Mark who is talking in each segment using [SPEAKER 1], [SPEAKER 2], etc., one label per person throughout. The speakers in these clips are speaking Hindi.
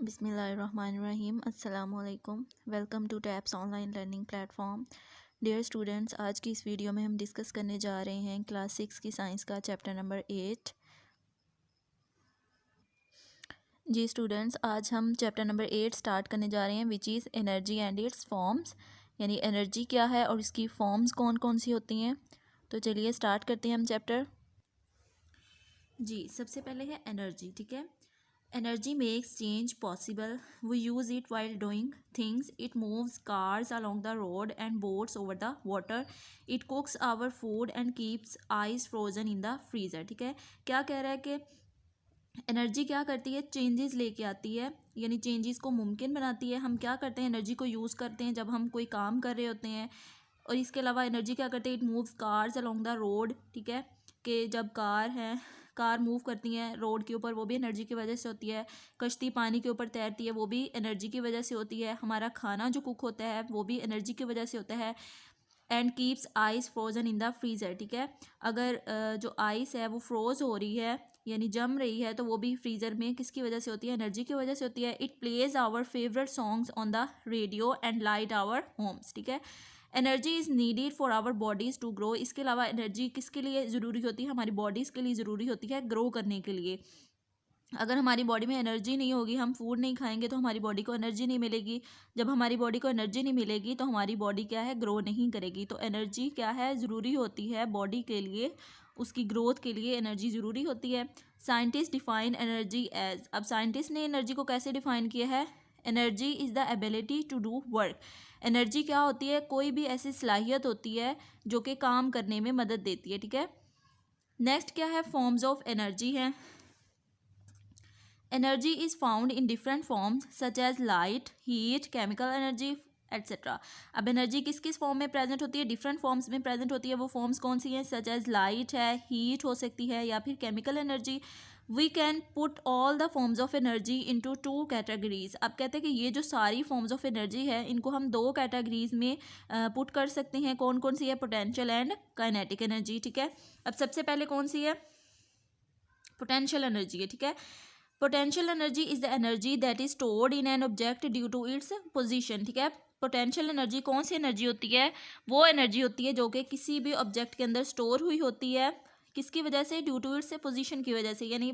[SPEAKER 1] बिस्मिल्लाहिर्रहमानिर्रहीम अस्सलामुअलैकुम। Welcome to Taps online learning platform. Dear students, आज की इस वीडियो में हम डिस्कस करने जा रहे हैं क्लास 6 की साइंस का चैप्टर नंबर 8। जी स्टूडेंट्स, आज हम चैप्टर नंबर 8 स्टार्ट करने जा रहे हैं, which is energy and it's forms. यानी एनर्जी क्या है और इसकी फॉर्म्स कौन कौन सी होती हैं। तो चलिए स्टार्ट करते हैं हम चैप्टर। जी सबसे पहले है एनर्जी। ठीक है, energy makes change possible. We use it while doing things. It moves cars along the road and boats over the water. It cooks our food and keeps ice frozen in the freezer. ठीक है, क्या कह रहा है कि एनर्जी क्या करती है, चेंजेस लेके आती है, यानी चेंजेस को मुमकिन बनाती है। हम क्या करते हैं, एनर्जी को यूज़ करते हैं जब हम कोई काम कर रहे होते हैं। और इसके अलावा एनर्जी क्या करती है, it moves cars along the road. ठीक है, कि जब कार मूव करती हैं रोड के ऊपर, वो भी एनर्जी की वजह से होती है। कश्ती पानी के ऊपर तैरती है, वो भी एनर्जी की वजह से होती है। हमारा खाना जो कुक होता है वो भी एनर्जी की वजह से होता है। And keeps ice frozen in the freezer. ठीक है, अगर जो आइस है वो फ्रोज हो रही है यानी जम रही है, तो वो भी फ्रीज़र में किसकी वजह से होती है, एनर्जी की वजह से होती है। It plays our favourite songs on the radio and light our homes. ठीक है, energy is needed for our bodies to grow. इसके अलावा एनर्जी किसके लिए ज़रूरी होती है, हमारी बॉडीज़ के लिए ज़रूरी होती है ग्रो करने के लिए। अगर हमारी बॉडी में एनर्जी नहीं होगी, हम फूड नहीं खाएंगे तो हमारी बॉडी को एनर्जी नहीं मिलेगी। जब हमारी बॉडी को एनर्जी नहीं मिलेगी तो हमारी बॉडी क्या है, ग्रो नहीं करेगी। तो एनर्जी क्या है, ज़रूरी होती है बॉडी के लिए, उसकी ग्रोथ के लिए एनर्जी ज़रूरी होती है। साइंटिस्ट डिफाइन एनर्जी एज, अब साइंटिस्ट ने एनर्जी को कैसे डिफाइन किया है, energy is the ability to do work. Energy क्या होती है, कोई भी ऐसी सलाहियत होती है जो कि काम करने में मदद देती है। ठीक है, नेक्स्ट क्या है, फॉर्म्स ऑफ एनर्जी है। Energy is found in different forms such as light, heat, chemical energy etcetera. अब एनर्जी किस किस फॉर्म में प्रेजेंट होती है, डिफरेंट फॉर्म्स में प्रेजेंट होती है। वो फॉर्म्स कौन सी हैं, सच एज लाइट है, हीट हो सकती है, या फिर chemical energy. We can put all the forms of energy into two categories. अब कहते हैं कि ये जो सारी फॉर्म्स ऑफ एनर्जी है इनको हम दो कैटेगरीज में पुट कर सकते हैं। कौन कौन सी है, पोटेंशियल एंड काइनेटिक एनर्जी। ठीक है, अब सबसे पहले कौन सी है, पोटेंशियल एनर्जी है। ठीक है, potential energy is the energy that is stored in an object due to its position. ठीक है, पोटेंशियल एनर्जी कौन सी एनर्जी होती है, वो एनर्जी होती है जो कि किसी भी ऑब्जेक्ट के अंदर स्टोर हुई होती है। किसकी वजह से, ड्यू टू इट्स पोजीशन की वजह से। यानी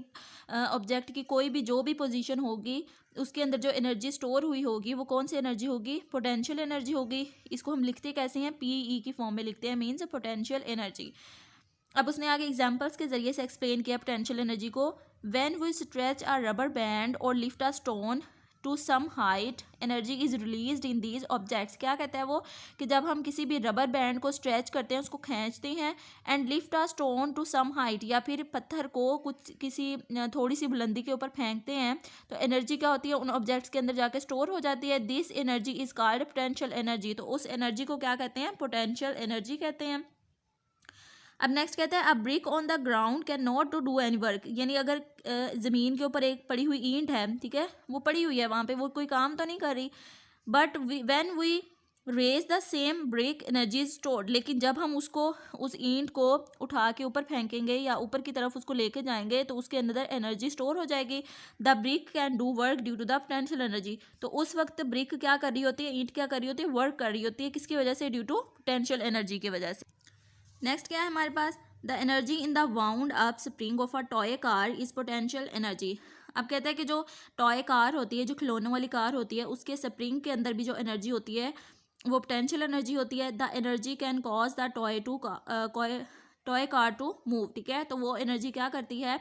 [SPEAKER 1] ऑब्जेक्ट की कोई भी जो भी पोजीशन होगी उसके अंदर जो एनर्जी स्टोर हुई होगी वो कौन सी एनर्जी होगी, पोटेंशियल एनर्जी होगी। इसको हम लिखते कैसे हैं, पीई की फॉर्म में लिखते हैं, मीन्स पोटेंशियल एनर्जी। अब उसने आगे एग्जाम्पल्स के जरिए से एक्सप्लेन किया पोटेंशियल एनर्जी को। When we stretch a rubber band और lift a stone to some height, energy is released in these objects. क्या कहता है वो, कि जब हम किसी भी रबर बैंड को स्ट्रेच करते हैं, उसको खींचते हैं, and lift a stone to some height, या फिर पत्थर को कुछ किसी थोड़ी सी बुलंदी के ऊपर फेंकते हैं, तो एनर्जी क्या होती है, उन ऑब्जेक्ट्स के अंदर जाके स्टोर हो जाती है। This energy is called potential energy. तो उस एनर्जी को क्या कहते हैं, पोटेंशियल एनर्जी कहते हैं। अब नेक्स्ट कहता है, a brick on the ground can not to do any work. यानी अगर ज़मीन के ऊपर एक पड़ी हुई ईंट है, ठीक है, वो पड़ी हुई है वहाँ पे, वो कोई काम तो नहीं कर रही, but when we raise the same brick energy is stored. लेकिन जब हम उसको, उस ईंट को उठा के ऊपर फेंकेंगे या ऊपर की तरफ उसको लेके जाएंगे, तो उसके अंदर एनर्जी स्टोर हो जाएगी। The brick can do work due to the potential energy. तो उस वक्त ब्रिक क्या कर रही होती है, ईंट क्या कर रही होती है, वर्क कर रही होती है, किसकी वजह से, ड्यू टू पोटेंशियल एनर्जी की वजह से। नेक्स्ट क्या है हमारे पास, the energy in the wound up spring of a toy car is potential energy. अब कहता है कि जो टॉय कार होती है, जो खिलौनों वाली कार होती है, उसके स्प्रिंग के अंदर भी जो एनर्जी होती है वो पोटेंशियल एनर्जी होती है। The energy can cause the toy car to move. ठीक है, तो वो एनर्जी क्या करती है,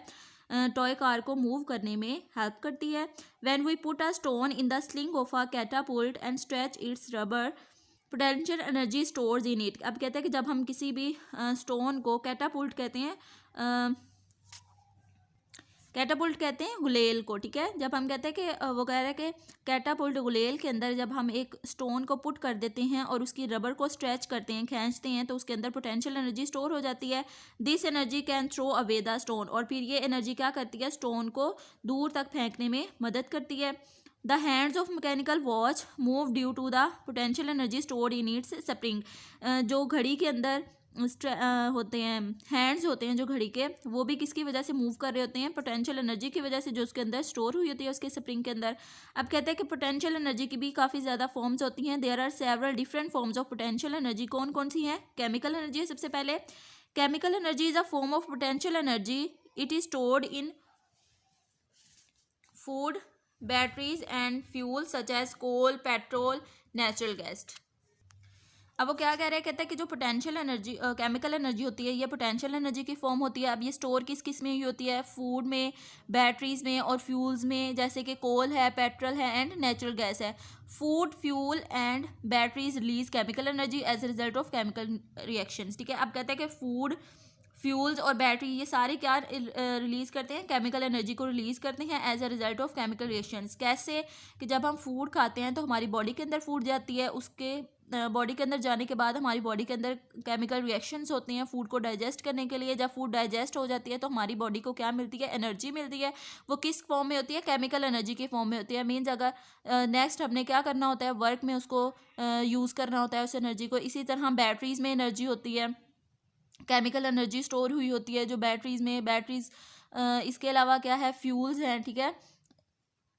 [SPEAKER 1] टॉय कार को मूव करने में हेल्प करती है। When we put a stone in the sling of a catapult and stretch its rubber, potential energy stores in it. अब कहते हैं कि जब हम किसी भी स्टोन को, कैटापुल्ट कहते हैं, कैटापुल्ट कहते हैं गुलेल को। ठीक है, जब हम कहते हैं कि वो कह रहे हैं कि कैटापुल्ट गुलेल के अंदर जब हम एक स्टोन को पुट कर देते हैं और उसकी रबर को स्ट्रेच करते हैं, खींचते हैं, तो उसके अंदर पोटेंशियल एनर्जी स्टोर हो जाती है। This energy can throw away the stone. और फिर ये एनर्जी क्या करती है, स्टोन को दूर तक फेंकने में मदद करती है। The hands of mechanical watch move due to the potential energy stored in its spring. जो घड़ी के अंदर होते हैं, हैंड्स होते हैं जो घड़ी के, वो भी किसकी वजह से मूव कर रहे होते हैं, पोटेंशियल एनर्जी की वजह से, जो उसके अंदर स्टोर हुई होती है उसके स्प्रिंग के अंदर। अब कहते हैं कि पोटेंशियल एनर्जी की भी काफ़ी ज़्यादा फॉर्म्स होती हैं। There are several different forms of potential energy. कौन कौन सी हैं? केमिकल एनर्जी है सबसे पहले। Chemical energy is a form of potential energy, it is stored in food, batteries and fuel such as coal, petrol, natural gas. अब वो क्या कह रहे हैं, कहते हैं कि जो पोटेंशियल एनर्जी केमिकल एनर्जी होती है, ये पोटेंशियल एनर्जी की फॉर्म होती है। अब ये स्टोर किस में हुई होती है? फूड में, बैटरीज में और फ्यूल्स में, जैसे कि कोल है, पेट्रोल है एंड नेचुरल गैस है। Food, fuel and batteries release chemical energy as a result of chemical reactions. ठीक है, अब कहते हैं कि फूड, फ्यूल्स और बैटरी ये सारे क्या रिलीज़ करते हैं? केमिकल एनर्जी को रिलीज़ करते हैं as a result of chemical reactions. कैसे? कि जब हम फूड खाते हैं तो हमारी बॉडी के अंदर फूड जाती है, उसके बॉडी के अंदर जाने के बाद हमारी बॉडी के अंदर केमिकल रिएक्शंस होते हैं फूड को डाइजेस्ट करने के लिए। जब फूड डाइजेस्ट हो जाती है तो हमारी बॉडी को क्या मिलती है? एनर्जी मिलती है। वो किस फॉर्म में होती है? केमिकल एनर्जी की फॉर्म में होती है। मीन्स अगर नेक्स्ट हमने क्या करना होता है? वर्क में उसको यूज़ करना होता है उस एनर्जी को। इसी तरह बैटरीज में एनर्जी होती है, केमिकल एनर्जी स्टोर हुई होती है जो बैटरीज में, बैटरीज इसके अलावा क्या है? फ्यूल्स हैं। ठीक है,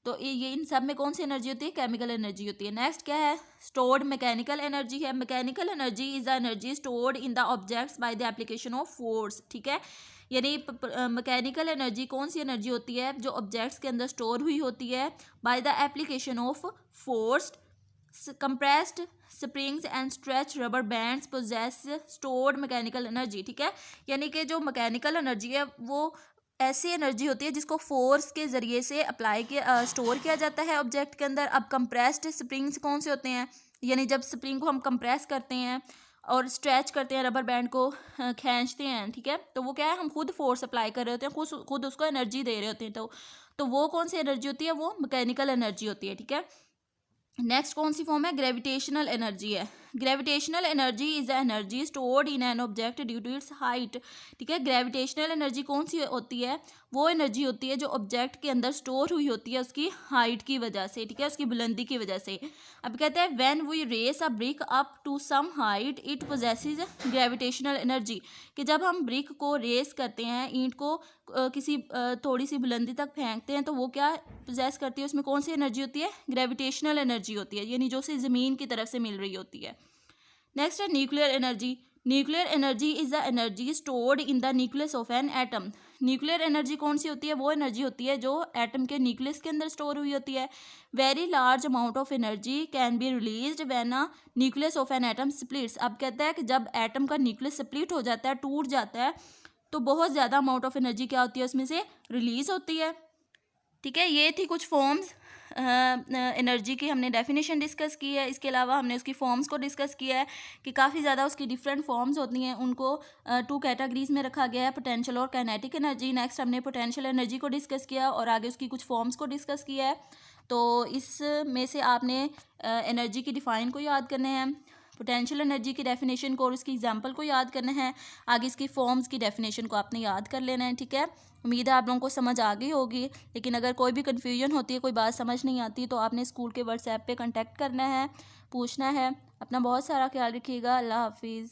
[SPEAKER 1] तो ये इन सब में कौन सी एनर्जी होती है? केमिकल एनर्जी होती है। नेक्स्ट क्या है? स्टोर्ड मैकेनिकल एनर्जी है। Mechanical energy is the energy stored in the objects by the application of force. ठीक है, यानी मैकेनिकल एनर्जी कौन सी एनर्जी होती है? जो ऑब्जेक्ट्स के अंदर स्टोर हुई होती है by the application of force. compressed springs and stretch rubber bands possess stored mechanical energy। ठीक है, यानी कि जो मैकेनिकल एनर्जी है वो ऐसी एनर्जी होती है जिसको फोर्स के ज़रिए से अप्लाई किया, स्टोर किया जाता है ऑब्जेक्ट के अंदर। अब कंप्रेस्ड स्प्रिंग्स कौन से होते हैं? यानी जब स्प्रिंग को हम कंप्रेस करते हैं और स्ट्रेच करते हैं, रबर बैंड को खींचते हैं, ठीक है, तो वो क्या है? हम खुद फोर्स अप्लाई कर रहे होते हैं, खुद उसको एनर्जी दे रहे होते हैं। तो वो कौन सी एनर्जी होती है? वो मैकेनिकल एनर्जी होती है। ठीक है, नेक्स्ट कौन सी फॉर्म है? ग्रेविटेशनल एनर्जी है। Gravitational energy is the energy stored in an object due to its height. ठीक है, ग्रेविटेशनल एनर्जी कौन सी होती है? वो एनर्जी होती है जो ऑब्जेक्ट के अंदर स्टोर हुई होती है उसकी हाइट की वजह से। ठीक है, उसकी बुलंदी की वजह से। अब कहते हैं when we raise a brick up to some height it possesses gravitational energy. कि जब हम ब्रिक को रेस करते हैं, ईंट को किसी थोड़ी सी बुलंदी तक फेंकते हैं, तो वो क्या पोजेस करती है? उसमें कौन सी एनर्जी होती है? ग्रेविटेशनल एनर्जी होती है, यानी जो उसे ज़मीन की तरफ से मिल रही होती है। नेक्स्ट है nuclear energy. Nuclear energy is the energy stored in the nucleus of an atom. Nuclear energy कौन सी होती है? वो एनर्जी होती है जो एटम के न्यूक्लियस के अंदर स्टोर हुई होती है। Very large amount of energy can be released when a nucleus of an atom splits. अब कहता है कि जब एटम का न्यूक्लियस स्प्लिट हो जाता है, टूट जाता है, तो बहुत ज़्यादा अमाउंट ऑफ एनर्जी क्या होती है? उसमें से रिलीज होती है। ठीक है, ये थी कुछ फॉर्म्स एनर्जी की, हमने डेफिनेशन डिस्कस की है। इसके अलावा हमने उसकी फॉर्म्स को डिस्कस किया है कि काफ़ी ज़्यादा उसकी डिफरेंट फॉर्म्स होती हैं, उनको 2 कैटेगरीज में रखा गया है, पोटेंशियल और काइनेटिक एनर्जी। नेक्स्ट हमने पोटेंशियल एनर्जी को डिस्कस किया और आगे उसकी कुछ फॉर्म्स को डिस्कस किया है। तो इसमें से आपने एनर्जी की डिफ़ाइन को याद करने हैं, पोटेंशियल एनर्जी की डेफिनेशन को और उसकी एग्जांपल को याद करना है, आगे इसकी फॉर्म्स की डेफिनेशन को आपने याद कर लेना है। ठीक है, उम्मीद है आप लोगों को समझ आ गई होगी। लेकिन अगर कोई भी कन्फ्यूजन होती है, कोई बात समझ नहीं आती, तो आपने स्कूल के व्हाट्सएप पे कांटेक्ट करना है, पूछना है। अपना बहुत सारा ख्याल रखिएगा। अल्लाह हाफिज़।